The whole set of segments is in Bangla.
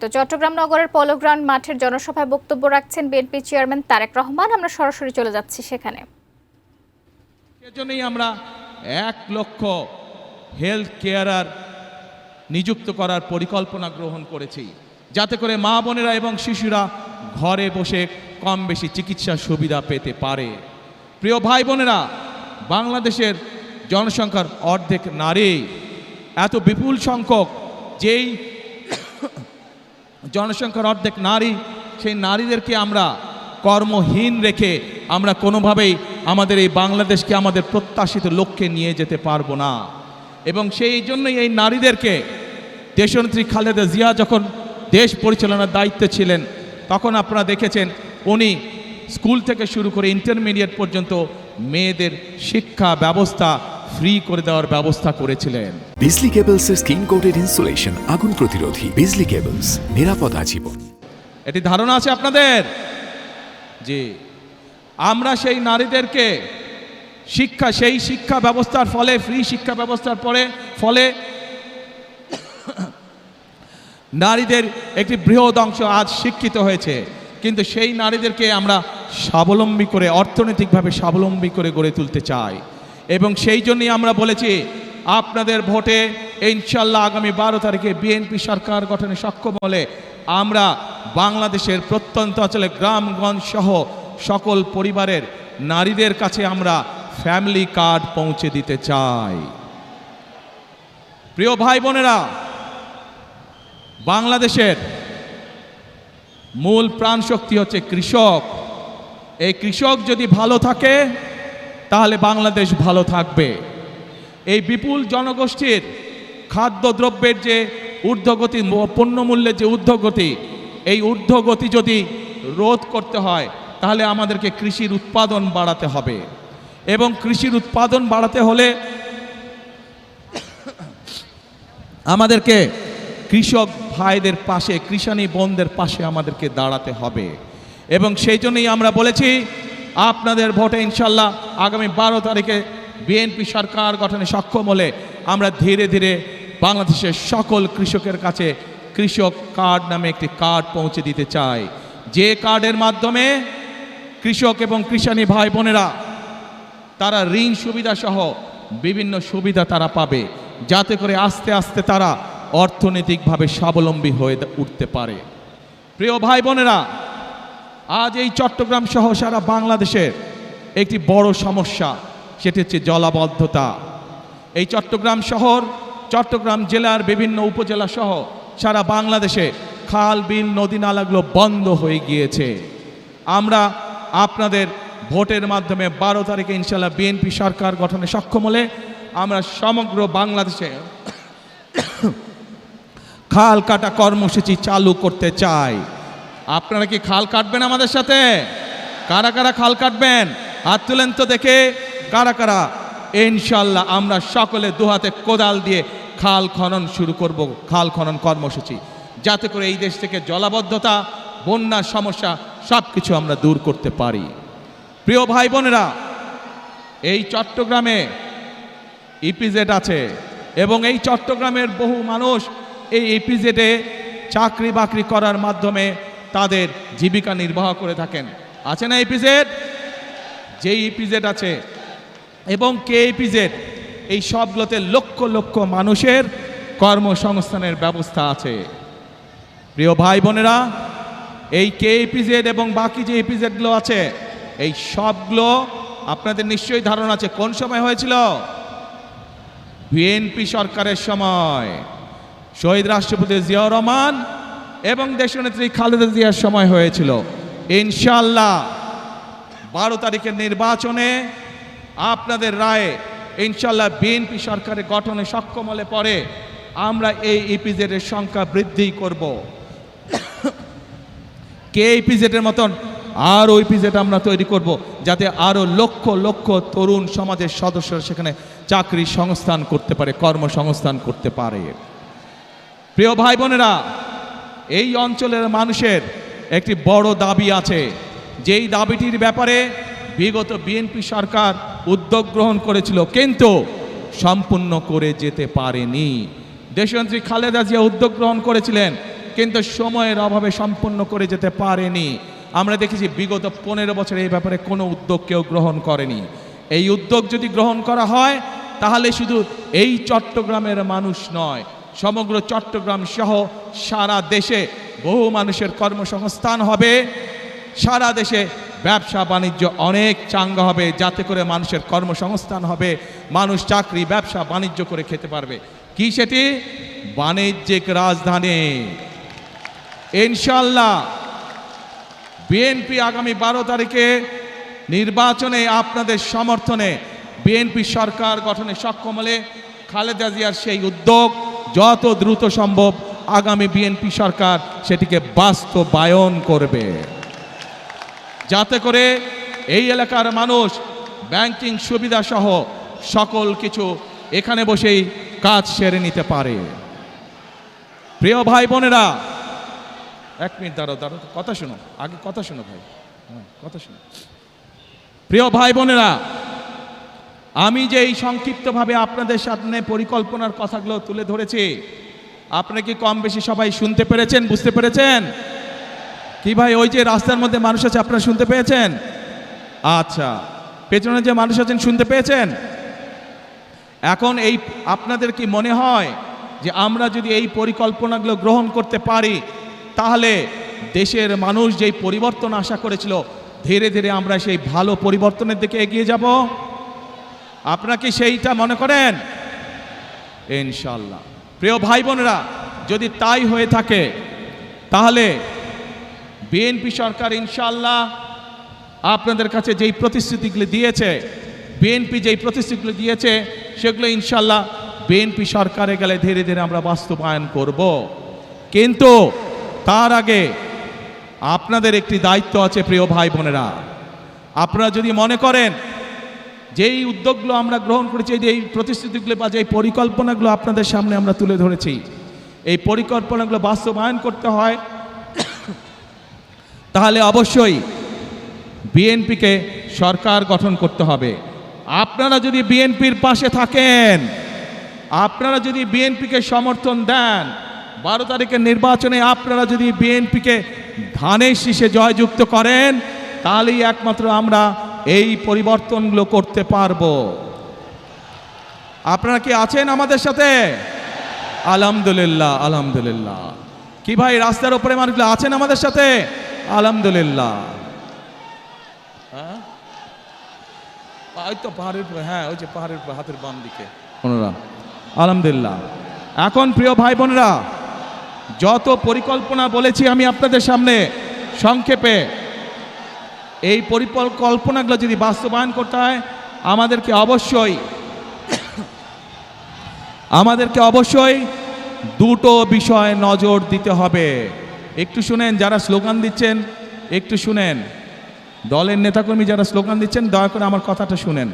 তো চট্টগ্রাম নগরের পলো গ্রাউন্ড মাঠের জনসভায় বক্তব্য রাখছেন বিএনপি চেয়ারম্যান তারেক রহমান। আমরা সরাসরি চলে যাচ্ছি সেখানে। এজন্যই আমরা 1 লক্ষ হেলথ কেয়ারার নিযুক্ত করার পরিকল্পনা গ্রহণ করেছি, যাতে করে মা বোনেরা এবং শিশুরা ঘরে বসে কম বেশি চিকিৎসা সুবিধা পেতে পারে। প্রিয় ভাই বোনেরা, বাংলাদেশের জনসংখ্যার অর্ধেক নারী। এত বিপুল সংখ্যক যেই জনসংখ্যার অর্ধেক নারী, সেই নারীদেরকে আমরা কর্মহীন রেখে আমরা কোনোভাবেই আমাদের এই বাংলাদেশকে আমাদের প্রত্যাশিত লক্ষ্যে নিয়ে যেতে পারবো না। এবং সেই জন্যই এই নারীদেরকে দেশনেত্রী খালেদা জিয়া যখন দেশ পরিচালনার দায়িত্বে ছিলেন, তখন আপনারা দেখেছেন উনি স্কুল থেকে শুরু করে ইন্টারমিডিয়েট পর্যন্ত মেয়েদের শিক্ষা ব্যবস্থা ফ্রি করে দেওয়ার ব্যবস্থা করেছিলেন। বিজলি কেবলসের স্কিন কোটেড ইনসুলেশন আগুন প্রতিরোধী। বিজলি কেবলস, নিরাপদ আজীবন। এটি ধারণা আছে আপনাদের যে আমরা সেই নারীদেরকে সেই শিক্ষা ব্যবস্থার ফলে, ফ্রি শিক্ষা ব্যবস্থার ফলে নারীদের একটি বৃহৎ অংশ আজ শিক্ষিত হয়েছে, কিন্তু সেই নারীদেরকে আমরা স্বাবলম্বী করে, অর্থনৈতিকভাবে স্বাবলম্বী করে গড়ে তুলতে চাই। এবং সেই জন্যই আমরা বলেছি আপনাদের ভোটে ইনশাল্লাহ আগামী 12 তারিখে বিএনপি সরকার গঠনে সক্ষম হলে আমরা বাংলাদেশের প্রত্যন্ত অঞ্চলে গ্রামগঞ্জ সহ সকল পরিবারের নারীদের কাছে আমরা ফ্যামিলি কার্ড পৌঁছে দিতে চাই। প্রিয় ভাই বোনেরা, বাংলাদেশের মূল প্রাণশক্তি হচ্ছে কৃষক। এই কৃষক যদি ভালো থাকে তাহলে বাংলাদেশ ভালো থাকবে। এই বিপুল জনগোষ্ঠীর খাদ্যদ্রব্যের যে ঊর্ধ্বগতি, পণ্যমূল্যের যে ঊর্ধ্বগতি, এই ঊর্ধ্বগতি যদি রোধ করতে হয় তাহলে আমাদেরকে কৃষির উৎপাদন বাড়াতে হবে। এবং কৃষির উৎপাদন বাড়াতে হলে আমাদেরকে কৃষক ভাইদের পাশে, কৃষানী বোনদের পাশে আমাদেরকে দাঁড়াতে হবে। এবং সেই জন্যই আমরা বলেছি আপনাদের ভোটে ইনশাল্লাহ আগামী 12 তারিখে বিএনপি সরকার গঠনে সক্ষম হলে আমরা ধীরে ধীরে বাংলাদেশের সকল কৃষকের কাছে কৃষক কার্ড নামে একটি কার্ড পৌঁছে দিতে চাই, যে কার্ডের মাধ্যমে কৃষক এবং কৃষানী ভাই বোনেরা তারা ঋণ সুবিধা সহ বিভিন্ন সুবিধা তারা পাবে, যাতে করে আস্তে আস্তে তারা অর্থনৈতিকভাবে স্বাবলম্বী হয়ে উঠতে পারে। প্রিয় ভাই বোনেরা, আজ এই চট্টগ্রাম সহ সারা বাংলাদেশের একটি বড় সমস্যা, সেটি হচ্ছে জলাবদ্ধতা। এই চট্টগ্রাম শহর, চট্টগ্রাম জেলার বিভিন্ন উপজেলা সহ সারা বাংলাদেশে খাল, বিল, নদী নালাগুলো বন্ধ হয়ে গিয়েছে। আমরা আপনাদের ভোটের মাধ্যমে 12 তারিখে ইনশাল্লাহ বিএনপি সরকার গঠনে সক্ষম হলে আমরা সমগ্র বাংলাদেশে খাল কাটা কর্মসূচি চালু করতে চাই। আপনারা কি খাল কাটবেন আমাদের সাথে? কারা কারা খাল কাটবেন হাত তুলেন তো দেখে, কারা কারা? ইনশাল্লাহ আমরা সকলে দুহাতে কোদাল দিয়ে খাল খনন শুরু করব, খাল খনন কর্মসূচি, যাতে করে এই দেশ থেকে জলাবদ্ধতা, বন্যার সমস্যা সব কিছু আমরা দূর করতে পারি। প্রিয় ভাই বোনেরা, এই চট্টগ্রামে ইপিজেড আছে এবং এই চট্টগ্রামের বহু মানুষ এই ইপিজেডে চাকরি বাকরি করার মাধ্যমে তাদের জীবিকা নির্বাহ করে থাকেন। আছে না ইপিজেড? যেই ইপিজেড আছে এবং কে ইপিজেড, এই সবগুলোতে লক্ষ লক্ষ মানুষের কর্মসংস্থানের ব্যবস্থা আছে। প্রিয় ভাই বোনেরা, এই কে ইপিজেড এবং বাকি যে ইপিজেডগুলো আছে, এই সবগুলো আপনাদের নিশ্চয়ই ধারণা আছে কোন সময় হয়েছিল? বিএনপি সরকারের সময়, শহীদ রাষ্ট্রপতি জিয়াউর রহমান এবং দেশনেত্রী খালেদা জিয়ার সময় হয়েছিল। ইনশাল্লাহ 12 তারিখের নির্বাচনে আপনাদের রায়ে ইনশাল্লাহ বিএনপি সরকারের গঠনে সক্ষম হলে পরে আমরা এই ইপিজেডের সংখ্যা বৃদ্ধি করব। কে ইপিজেডের মতন আরও ইপিজেড আমরা তৈরি করব, যাতে আরও লক্ষ লক্ষ তরুণ সমাজের সদস্যরা সেখানে চাকরি সংস্থান করতে পারে, কর্মসংস্থান করতে পারে। প্রিয় ভাই বোনেরা, এই অঞ্চলের মানুষের একটি বড় দাবি আছে, যেই দাবিটির ব্যাপারে বিগত বিএনপি সরকার উদ্যোগ গ্রহণ করেছিল কিন্তু সম্পূর্ণ করে যেতে পারেনি। দেশনেত্রী খালেদা জিয়া উদ্যোগ গ্রহণ করেছিলেন কিন্তু সময়ের অভাবে সম্পন্ন করে যেতে পারেনি। আমরা দেখেছি বিগত 15 বছরে এই ব্যাপারে কোনো উদ্যোগ কেউ গ্রহণ করেনি। এই উদ্যোগ যদি গ্রহণ করা হয় তাহলে শুধু এই চট্টগ্রামের মানুষ নয়, সমগ্র চট্টগ্রাম সহ সারা দেশে বহু মানুষের কর্মসংস্থান হবে, সারা দেশে ব্যবসা বাণিজ্য অনেক চাঙ্গা হবে, যাতে করে মানুষের কর্মসংস্থান হবে, মানুষ চাকরি ব্যবসা বাণিজ্য করে খেতে পারবে। কি সেটি? বাণিজ্যিক রাজধানী। ইনশাল্লাহ বিএনপি আগামী 12 তারিখে নির্বাচনে আপনাদের সমর্থনে বিএনপি সরকার গঠনে সক্ষম হলে খালেদা জিয়ার সেই উদ্যোগ যত দ্রুত সম্ভব আগামী বিএনপি সরকার সেটিকে বাস্তবায়ন করবে, যাতে করে এই এলাকার মানুষ ব্যাংকিং সুবিধা সহ সকল কিছু এখানে বসেই কাজ সেরে নিতে পারে। প্রিয় ভাই বোনেরা, 1 মিনিট দাঁড়াও, কথা শোনো, আগে কথা শোনো ভাই, কথা শোনো। প্রিয় ভাই বোনেরা, আমি যে এই সংক্ষিপ্তভাবে আপনাদের সামনে পরিকল্পনার কথাগুলো তুলে ধরেছি, আপনারা কি কম বেশি সবাই শুনতে পেরেছেন, বুঝতে পেরেছেন? কি ভাই, ওই যে রাস্তার মধ্যে মানুষ আছে আপনারা শুনতে পেয়েছেন? আচ্ছা, পেছনে যে মানুষ আছেন শুনতে পেয়েছেন? এখন এই আপনাদের কি মনে হয় যে আমরা যদি এই পরিকল্পনাগুলো গ্রহণ করতে পারি তাহলে দেশের মানুষ যেই পরিবর্তন আশা করেছিল ধীরে ধীরে আমরা সেই ভালো পরিবর্তনের দিকে এগিয়ে যাব? আপনারা কি সেইটা মনে করেন? ইনশাআল্লাহ। প্রিয় ভাই বোনেরা, যদি তাই হয়ে থাকে তাহলে বিএনপি সরকার ইনশাআল্লাহ আপনাদের কাছে যেই প্রতিশ্রুতিগুলো দিয়েছে, বিএনপি যেই প্রতিশ্রুতিগুলো দিয়েছে সেগুলো ইনশাআল্লাহ বিএনপি সরকারে গেলে ধীরে ধীরে আমরা বাস্তবায়ন করব। কিন্তু তার আগে আপনাদের একটি দায়িত্ব আছে প্রিয় ভাই বোনেরা। আপনারা যদি মনে করেন যেই উদ্যোগগুলো আমরা গ্রহণ করেছি, এই প্রতিশ্রুতিগুলো বা যেই পরিকল্পনাগুলো আপনাদের সামনে আমরা তুলে ধরেছি, এই পরিকল্পনাগুলো বাস্তবায়ন করতে হয়, তাহলে অবশ্যই বিএনপিকে সরকার গঠন করতে হবে। আপনারা যদি বিএনপির পাশে থাকেন, আপনারা যদি বিএনপিকে সমর্থন দেন, 12 তারিখের নির্বাচনে আপনারা যদি বিএনপিকে ধানের শীষে জয়যুক্ত করেন, তাহলেই একমাত্র আমরা এই পরিবর্তনগুলো করতে পারবো। আপনারা কি আছেন আমাদের সাথে? আলহামদুলিল্লাহ, আলহামদুলিল্লাহ। কি ভাই, রাস্তার উপরে মানুষগুলো আছেন আমাদের সাথে? আলহামদুলিল্লাহ। হ্যাঁ, ওই তো পাহাড়ের উপরে, হ্যাঁ ওই যে পাহাড়ের উপরে হাতের বাম দিকে ওনারা, আলহামদুলিল্লাহ। এখন প্রিয় ভাই বোনেরা, যত পরিকল্পনা বলেছি আমি আপনাদের সামনে সংক্ষেপে, এই পরিকল্পনাগুলো যদি বাস্তবায়ন করতে হয় আমাদেরকে অবশ্যই দুটো বিষয় নজর দিতে হবে। একটু শুনেন, যারা স্লোগান দিচ্ছেন একটু শুনেন, দলের নেতাকর্মী যারা স্লোগান দিচ্ছেন দয়া করে আমার কথাটা শুনেন।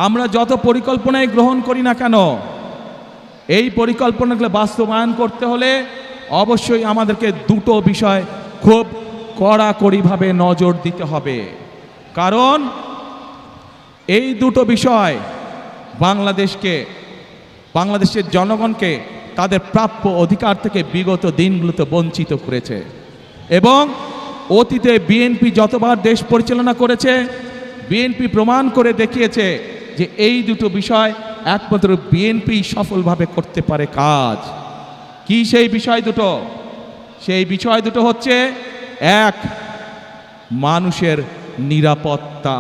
আমরা যত পরিকল্পনাই গ্রহণ করি না কেন, এই পরিকল্পনাগুলো বাস্তবায়ন করতে হলে অবশ্যই আমাদেরকে দুটো বিষয় খুব কড়াকড়িভাবে নজর দিতে হবে। কারণ এই দুটো বিষয় বাংলাদেশের জনগণকে তাদের প্রাপ্য অধিকার থেকে বিগত দিনগুলোতে বঞ্চিত করেছে। এবং অতীতে বিএনপি যতবার দেশ পরিচালনা করেছে, বিএনপি প্রমাণ করে দেখিয়েছে যে এই দুটো বিষয় একমাত্র বিএনপি সফলভাবে করতে পারে কাজ। কি সেই বিষয় দুটো? সেই বিষয় দুটো হচ্ছে, এক, মানুষের নিরাপত্তা,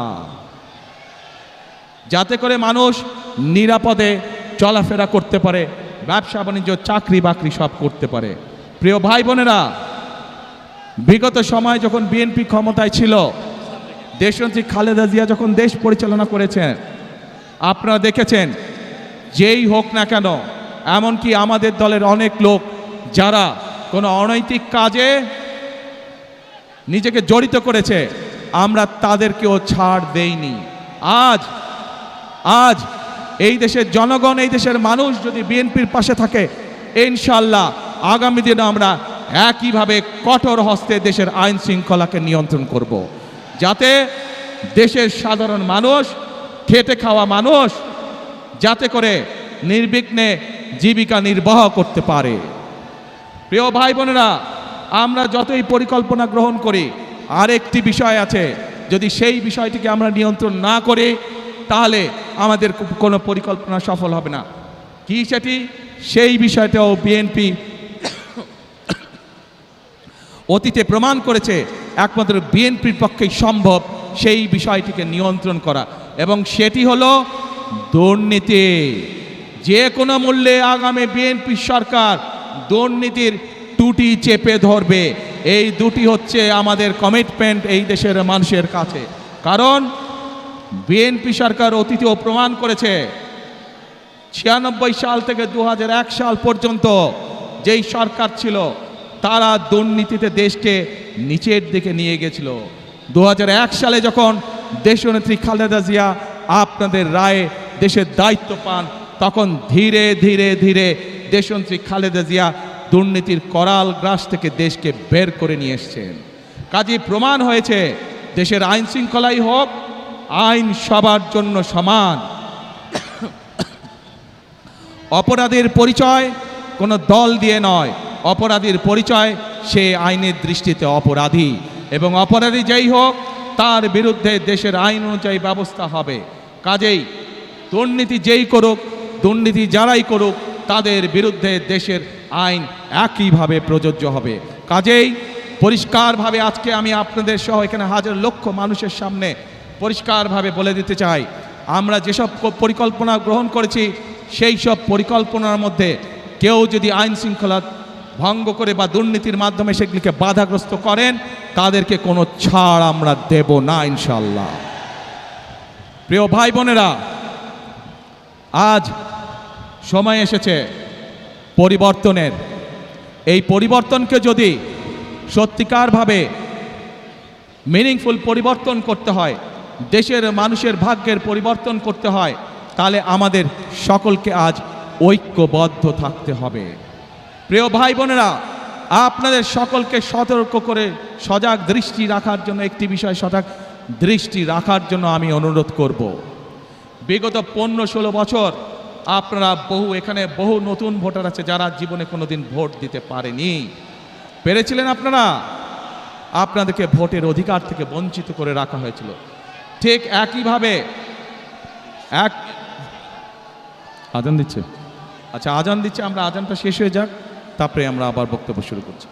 যাতে করে মানুষ নিরাপদে চলাফেরা করতে পারে, ব্যবসা বাণিজ্য চাকরি বাকরি সব করতে পারে। প্রিয় ভাই বোনেরা, বিগত সময় যখন বিএনপি ক্ষমতায় ছিল, দেশনেত্রী খালেদা জিয়া যখন দেশ পরিচালনা করেছেন, আপনারা দেখেছেন যেই হোক না কেন, এমনকি আমাদের দলের অনেক লোক যারা কোনো অনৈতিক কাজে নিজেকে জড়িত করেছে, আমরা তাদেরকেও ছাড় দেইনি। আজ এই দেশের জনগণ, এই দেশের মানুষ যদি বিএনপির পাশে থাকে, ইনশাআল্লাহ আগামী দিনে আমরা একইভাবে কঠোর হস্তে দেশের আইন শৃঙ্খলাকে নিয়ন্ত্রণ করব, যাতে দেশের সাধারণ মানুষ, খেটে খাওয়া মানুষ যাতে করে নির্বিঘ্নে জীবিকা নির্বাহ করতে পারে। প্রিয় ভাই বোনেরা, আমরা যতই পরিকল্পনা গ্রহণ করি, আরেকটি বিষয় আছে, যদি সেই বিষয়টিকে আমরা নিয়ন্ত্রণ না করি তাহলে আমাদের কোনো পরিকল্পনা সফল হবে না। কি সেটি? সেই বিষয়টাও বিএনপি অতীতে প্রমাণ করেছে একমাত্র বিএনপির পক্ষেই সম্ভব সেই বিষয়টিকে নিয়ন্ত্রণ করা, এবং সেটি হলো দুর্নীতি। যে কোনো মূল্যে আগামী বিএনপি সরকার দুর্নীতির টুটি চেপে ধরবে। এই দুটি হচ্ছে আমাদের কমিটমেন্ট এই দেশের মানুষের কাছে। কারণ বিএনপি সরকার অতীতেও প্রমাণ করেছে 96 সাল থেকে 2001 সাল পর্যন্ত যেই সরকার ছিল তারা দুর্নীতিতে দেশকে নিচের দিকে নিয়ে গেছিল। 2001 সালে যখন দেশনেত্রী খালেদা জিয়া আপনাদের রায়ে দেশের দায়িত্ব পান, তখন ধীরে ধীরে ধীরে দেশনেত্রী খালেদা জিয়া দুর্নীতির করাল গ্রাস থেকে দেশকে বের করে নিয়ে এসছেন। কাজে প্রমাণ হয়েছে দেশের আইন শৃঙ্খলাই হোক, আইন সবার জন্য সমান। অপরাধের পরিচয় কোনো দল দিয়ে নয়, অপরাধীর পরিচয় সে আইনের দৃষ্টিতে অপরাধী, এবং অপরাধী যেই হোক তার বিরুদ্ধে দেশের আইন অনুযায়ী ব্যবস্থা হবে। কাজেই দুর্নীতি যেই করুক, দুর্নীতি যারাই করুক, তাদের বিরুদ্ধে দেশের আইন একইভাবে প্রযোজ্য হবে। কাজেই পরিষ্কারভাবে আজকে আমি আপনাদের সহ এখানে হাজার লক্ষ মানুষের সামনে পরিষ্কারভাবে বলে দিতে চাই, আমরা যেসব পরিকল্পনা গ্রহণ করেছি সেই সব পরিকল্পনার মধ্যে কেউ যদি আইন শৃঙ্খলা ভঙ্গ করে বা দুর্নীতির মাধ্যমে সেগুলিকে বাধাগ্রস্ত করেন, তাদেরকে কোনো ছাড় আমরা দেব না ইনশাল্লাহ। প্রিয় ভাই বোনেরা, আজ সময় এসেছে পরিবর্তনের। এই পরিবর্তনকে যদি সত্যিকারভাবে মিনিংফুল পরিবর্তন করতে হয়, দেশের মানুষের ভাগ্যের পরিবর্তন করতে হয়, তাহলে আমাদের সকলকে আজ ঐক্যবদ্ধ থাকতে হবে। প্রিয় ভাই বোনেরা, আপনাদের সকলকে সতর্ক করে সজাগ দৃষ্টি রাখার জন্য, একটি বিষয় সজাগ দৃষ্টি রাখার জন্য আমি অনুরোধ করব। বিগত 15-16 বছর আপনারা এখানে বহু নতুন ভোটার আছে যারা জীবনে কোনোদিন ভোট দিতে পারেনি। পেরেছিলেন আপনারা? আপনাদেরকে ভোটের অধিকার থেকে বঞ্চিত করে রাখা হয়েছিল। ঠিক একইভাবে আজান দিচ্ছে, আচ্ছা আজান দিচ্ছে, আমরা আজানটা শেষ হয়ে যাক, তারপরে আমরা আবার বক্তব্য শুরু করছি।